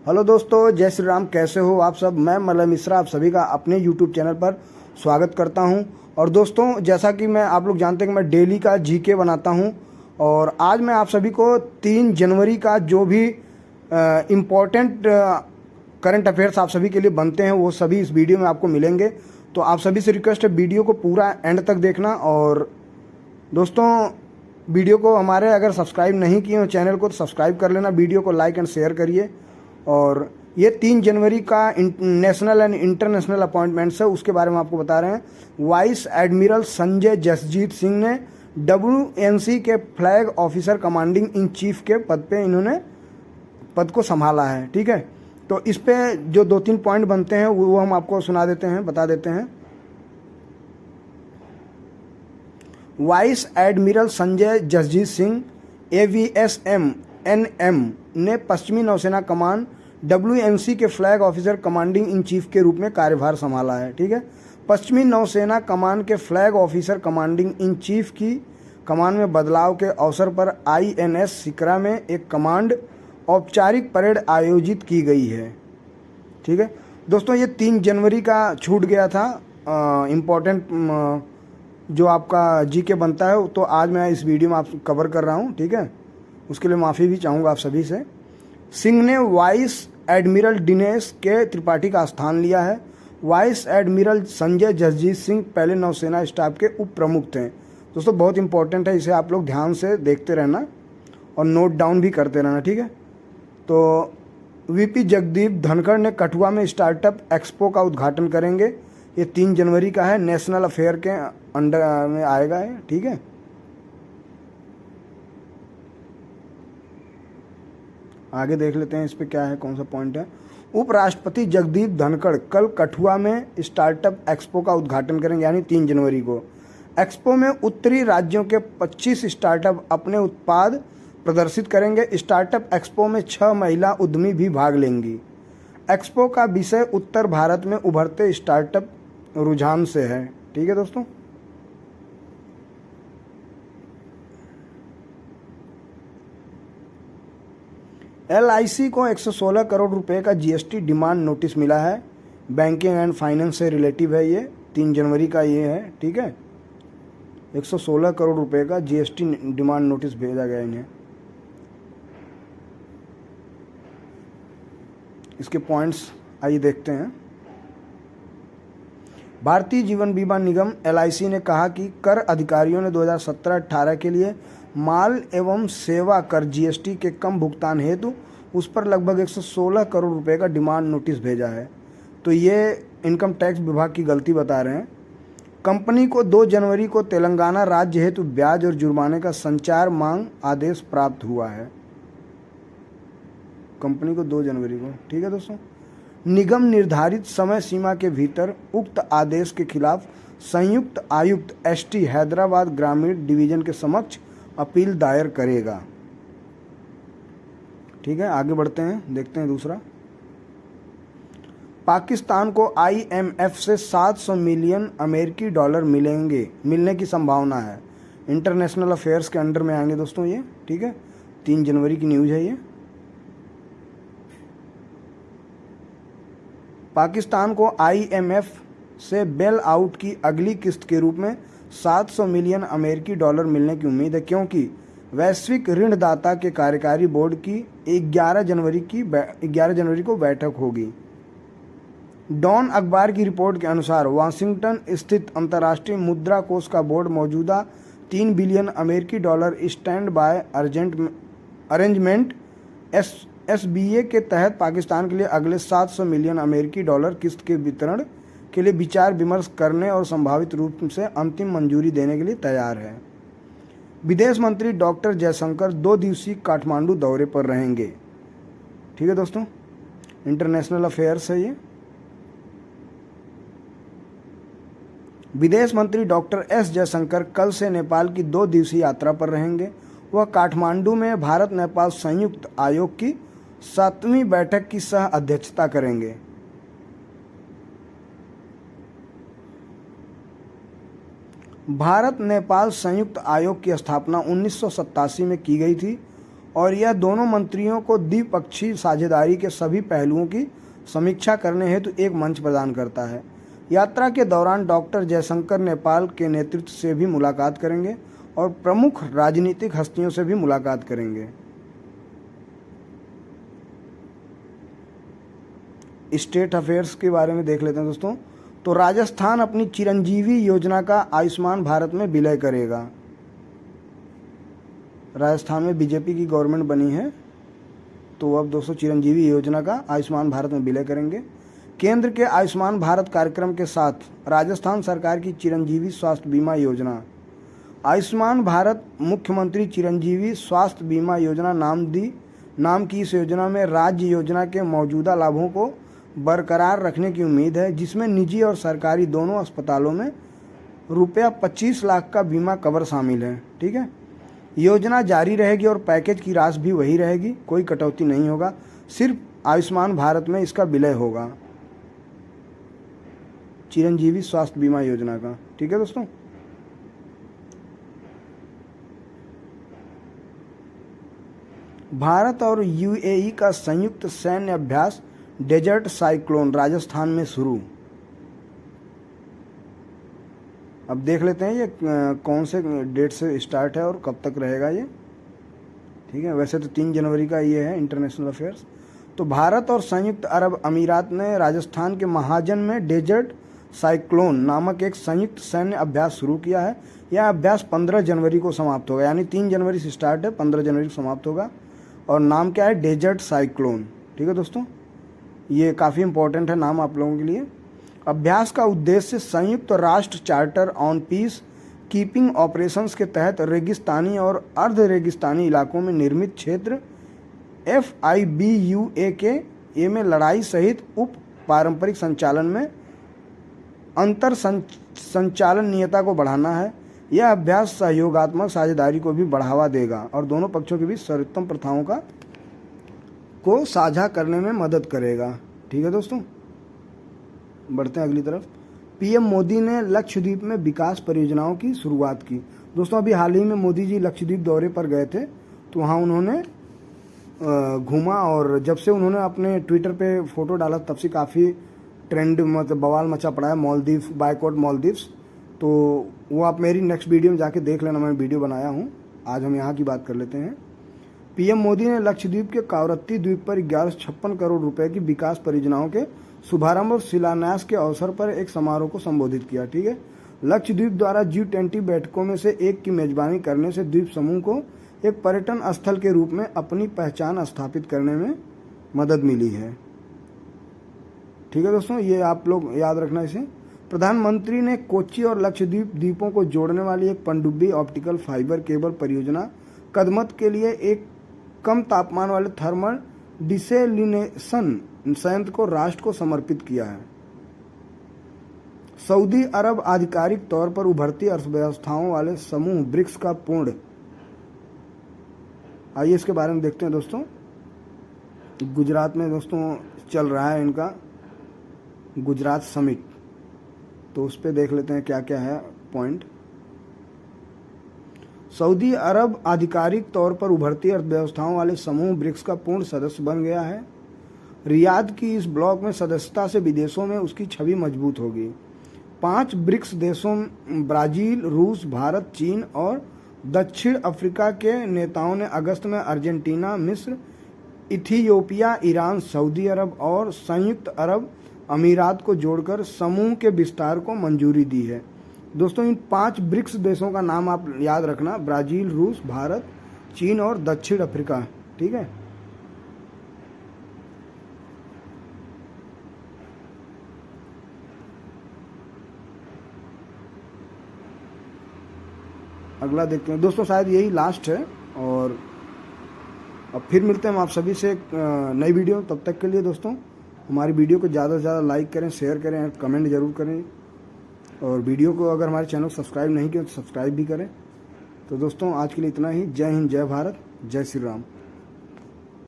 Hello दोस्तों, जय श्री राम। कैसे हो आप सब। मैं मलय मिश्रा आप सभी का अपने यूट्यूब चैनल पर स्वागत करता हूं। और दोस्तों, जैसा कि मैं आप लोग जानते हैं कि मैं डेली का जीके बनाता हूं, और आज मैं आप सभी को 3 जनवरी का जो भी इम्पोर्टेंट करंट अफेयर्स आप सभी के लिए बनते हैं वो सभी इस वीडियो में आपको मिलेंगे। तो आप सभी से रिक्वेस्ट है वीडियो को पूरा एंड तक देखना। और दोस्तों, वीडियो को हमारे अगर सब्सक्राइब नहीं किए हो चैनल को तो सब्सक्राइब कर लेना, वीडियो को लाइक एंड शेयर करिए। और ये 3 जनवरी का नेशनल एंड इंटरनेशनल अपॉइंटमेंट्स है, उसके बारे में आपको बता रहे हैं। वाइस एडमिरल संजय जसजीत सिंह ने WNC के flag officer commanding in chief के पद पे इन्होंने पद को संभाला है। ठीक है, तो इस पे जो 2-3 पॉइंट बनते हैं वो हम आपको सुना देते हैं, बता देते हैं। Vice admiral Sanjay Jasjit Singh AVSM NM ने पश्चिमी नौसेना कमान WNC के flag officer commanding in chief के रूप में कार्यभार संभाला है। ठीक है, पश्चिमी नौसेना कमान के flag officer commanding in chief की कमान में बदलाव के अवसर पर INS सिकरा में एक कमांड औपचारिक परेड आयोजित की गई है। ठीक है दोस्तों, ये 3 जनवरी का छूट गया था इम्पोर्टेंट जो आपका जीके बनता है, तो आज मैं इस वीडियो में आप कवर कर रहा हूँ। ठीक है, उसके लिए माफ़ी भी चाहूँगा आप सभी से। सिंह ने वाइस एडमिरल दिनेश के त्रिपाठी का स्थान लिया है। वाइस एडमिरल संजय जसजीत सिंह पहले नौसेना स्टाफ के उप प्रमुख थे। दोस्तों, बहुत इंपॉर्टेंट है, इसे आप लोग ध्यान से देखते रहना और नोट डाउन भी करते रहना। ठीक है, तो VP जगदीप धनखड़ ने कठुआ में स्टार्टअप एक्सपो का उद्घाटन करेंगे। ये 3 जनवरी का है, नेशनल अफेयर के अंडर में आएगा है। ठीक है, आगे देख लेते हैं इस पे क्या है, कौन सा पॉइंट है। उपराष्ट्रपति जगदीप धनखड़ कल कठुआ में स्टार्टअप एक्सपो का उद्घाटन करेंगे, यानी 3 जनवरी को। एक्सपो में उत्तरी राज्यों के 25 स्टार्टअप अपने उत्पाद प्रदर्शित करेंगे। स्टार्टअप एक्सपो में 6 महिला उद्यमी भी भाग लेंगी। एक्सपो का विषय उत्तर भारत में उभरते स्टार्टअप रुझान से है। ठीक है दोस्तों, LIC को 116 करोड़ रुपए का GST डिमांड नोटिस मिला है। बैंकिंग एंड फाइनेंस से रिलेटिव है, ये 3 जनवरी का ये है। ठीक है, 116 करोड़ रुपए का GST डिमांड नोटिस भेजा गया इन्हें। इसके पॉइंट्स आइए देखते हैं। भारतीय जीवन बीमा निगम LIC ने कहा कि कर अधिकारियों ने 2017-18 के लिए माल एवं सेवा कर GST के कम भुगतान हेतु उस पर लगभग 116 करोड़ रुपए का डिमांड नोटिस भेजा है। तो ये इनकम टैक्स विभाग की गलती बता रहे हैं। कंपनी को 2 जनवरी को तेलंगाना राज्य हेतु ब्याज और जुर्माने का संचार मांग आदेश प्राप्त हुआ है। कंपनी को 2 जनवरी को। ठीक है दोस्तों, निगम निर्धारित समय सीमा के भीतर उक्त आदेश के खिलाफ संयुक्त आयुक्त ST हैदराबाद ग्रामीण डिवीजन के समक्ष अपील दायर करेगा। ठीक है, आगे बढ़ते हैं, देखते हैं दूसरा। पाकिस्तान को IMF से 700 मिलियन अमेरिकी डॉलर मिलने की संभावना है। इंटरनेशनल अफेयर्स के अंडर में आएंगे दोस्तों ये। ठीक है, 3 जनवरी की न्यूज़ है ये। पाकिस्तान को IMF से बेल आउट की अगली किस्त के रूप में 700 मिलियन अमेरिकी डॉलर मिलने की उम्मीद है, क्योंकि वैश्विक ऋणदाता के कार्यकारी बोर्ड की 11 जनवरी को बैठक होगी। डॉन अखबार की रिपोर्ट के अनुसार वाशिंगटन स्थित अंतर्राष्ट्रीय मुद्रा कोष का बोर्ड मौजूदा 3 बिलियन अमेरिकी dollar stand by arrangement SBA के तहत पाकिस्तान के लिए अगले 700 मिलियन अमेरिकी डॉलर किस्त के वितरण के लिए विचार विमर्श करने और संभावित रूप से अंतिम मंजूरी देने के लिए तैयार है। विदेश मंत्री डॉक्टर जयशंकर 2 दिवसीय काठमांडू दौरे पर रहेंगे। ठीक है दोस्तों, इंटरनेशनल अफेयर्स है ये। विदेश मंत्री डॉक्टर S जयशंकर कल से नेपाल की 2 दिवसीय यात्रा पर रहेंगे। वह काठमांडू में भारत नेपाल संयुक्त आयोग की 7वीं बैठक की सह अध्यक्षता करेंगे। भारत नेपाल संयुक्त आयोग की स्थापना 1987 में की गई थी और यह दोनों मंत्रियों को द्विपक्षीय साझेदारी के सभी पहलुओं की समीक्षा करने हेतु एक मंच प्रदान करता है। यात्रा के दौरान डॉक्टर जयशंकर नेपाल के नेतृत्व से भी मुलाकात करेंगे और प्रमुख राजनीतिक हस्तियों से भी मुलाकात करेंगे। स्टेट अफेयर्स के बारे में देख लेते हैं दोस्तों। तो राजस्थान अपनी चिरंजीवी योजना का आयुष्मान भारत में विलय करेगा। राजस्थान में बीजेपी की गवर्नमेंट बनी है, तो अब दोस्तों चिरंजीवी योजना का आयुष्मान भारत में विलय करेंगे। केंद्र के आयुष्मान भारत कार्यक्रम के साथ राजस्थान सरकार की चिरंजीवी स्वास्थ्य बीमा योजना, आयुष्मान भारत मुख्यमंत्री चिरंजीवी स्वास्थ्य बीमा योजना नाम की इस योजना में राज्य योजना के मौजूदा लाभों को बरकरार रखने की उम्मीद है, जिसमें निजी और सरकारी दोनों अस्पतालों में रुपया 25 लाख का बीमा कवर शामिल है। ठीक है, योजना जारी रहेगी और पैकेज की राशि भी वही रहेगी, कोई कटौती नहीं होगा, सिर्फ आयुष्मान भारत में इसका विलय होगा, चिरंजीवी स्वास्थ्य बीमा योजना का। ठीक है दोस्तों। भारत और यूएई का संयुक्त सैन्य अभ्यास डेजर्ट साइक्लोन राजस्थान में शुरू। अब देख लेते हैं ये कौन से डेट से स्टार्ट है और कब तक रहेगा ये। ठीक है, वैसे तो 3 जनवरी का ये है इंटरनेशनल अफेयर्स। तो भारत और संयुक्त अरब अमीरात ने राजस्थान के महाजन में डेजर्ट साइक्लोन नामक एक संयुक्त सैन्य अभ्यास शुरू किया है। यह अभ्यास 15 जनवरी को समाप्त होगा, यानी 3 जनवरी से स्टार्ट है, 15 जनवरी को समाप्त होगा। और नाम क्या है? Desert cyclone. ठीक है दोस्तों, ये काफ़ी इंपॉर्टेंट है नाम आप लोगों के लिए। अभ्यास का उद्देश्य संयुक्त राष्ट्र charter on peace keeping operations के तहत रेगिस्तानी और अर्ध रेगिस्तानी इलाकों में निर्मित क्षेत्र FIBUA में लड़ाई सहित उप पारंपरिक संचालन में अंतर संचालनीयता को बढ़ाना है। यह अभ्यास सहयोगात्मक साझेदारी को भी बढ़ावा देगा और दोनों पक्षों के बीच सर्वोत्तम प्रथाओं को साझा करने में मदद करेगा। ठीक है दोस्तों, बढ़ते हैं अगली तरफ। पीएम मोदी ने लक्षद्वीप में विकास परियोजनाओं की शुरुआत की। दोस्तों अभी हाल ही में मोदी जी लक्षद्वीप दौरे पर गए थे, तो वहाँ उन्होंने घूमा और जब से उन्होंने अपने ट्विटर पे फोटो डाला तब से काफ़ी ट्रेंड मतलब बवाल मचा पड़ा है मालदीव, बायकॉट मालदीव्स। तो वो आप मेरी नेक्स्ट वीडियो में जाके देख लेना, मैं वीडियो बनाया हूँ। आज हम यहाँ की बात कर लेते हैं। पीएम मोदी ने लक्षद्वीप के कावरत्ती द्वीप पर 1156 करोड़ रुपए की विकास परियोजनाओं के शुभारंभ और शिलान्यास के अवसर पर एक समारोह को संबोधित किया। ठीक है, लक्षद्वीप द्वारा G20 बैठकों में से एक की मेजबानी करने से द्वीप समूह को एक पर्यटन स्थल के रूप में अपनी पहचान स्थापित करने में मदद मिली है। ठीक है दोस्तों, ये आप लोग याद रखना इसे। प्रधानमंत्री ने कोच्चि और लक्षद्वीप द्वीपों को जोड़ने वाली एक पनडुब्बी ऑप्टिकल फाइबर केबल परियोजना कदमत के लिए एक कम तापमान वाले थर्मल डिसेलिनेशन संयंत्र को राष्ट्र को समर्पित किया है। सऊदी अरब आधिकारिक तौर पर उभरती अर्थव्यवस्थाओं वाले समूह ब्रिक्स का पूर्ण, आइए इसके बारे में देखते हैं दोस्तों। गुजरात में दोस्तों चल रहा है इनका गुजरात समिट, तो उस पर देख लेते हैं क्या क्या है पॉइंट। सऊदी अरब आधिकारिक तौर पर उभरती अर्थव्यवस्थाओं वाले समूह ब्रिक्स का पूर्ण सदस्य बन गया है। रियाद की इस ब्लॉक में सदस्यता से विदेशों में उसकी छवि मजबूत होगी। 5 ब्रिक्स देशों ब्राजील, रूस, भारत, चीन और दक्षिण अफ्रीका के नेताओं ने अगस्त में अर्जेंटीना, मिस्र, इथियोपिया, ईरान, सऊदी अरब और संयुक्त अरब अमीरात को जोड़कर समूह के विस्तार को मंजूरी दी है। दोस्तों इन 5 ब्रिक्स देशों का नाम आप याद रखना, ब्राजील, रूस, भारत, चीन और दक्षिण अफ्रीका। ठीक है, अगला देखते हैं दोस्तों, शायद यही लास्ट है और अब फिर मिलते हैं हम आप सभी से एक नई वीडियो। तब तक के लिए दोस्तों हमारी वीडियो को ज़्यादा से ज़्यादा लाइक करें, शेयर करें, कमेंट जरूर करें और वीडियो को अगर हमारे चैनल को सब्सक्राइब नहीं किया तो सब्सक्राइब भी करें। तो दोस्तों आज के लिए इतना ही। जय हिंद, जय भारत, जय श्री राम।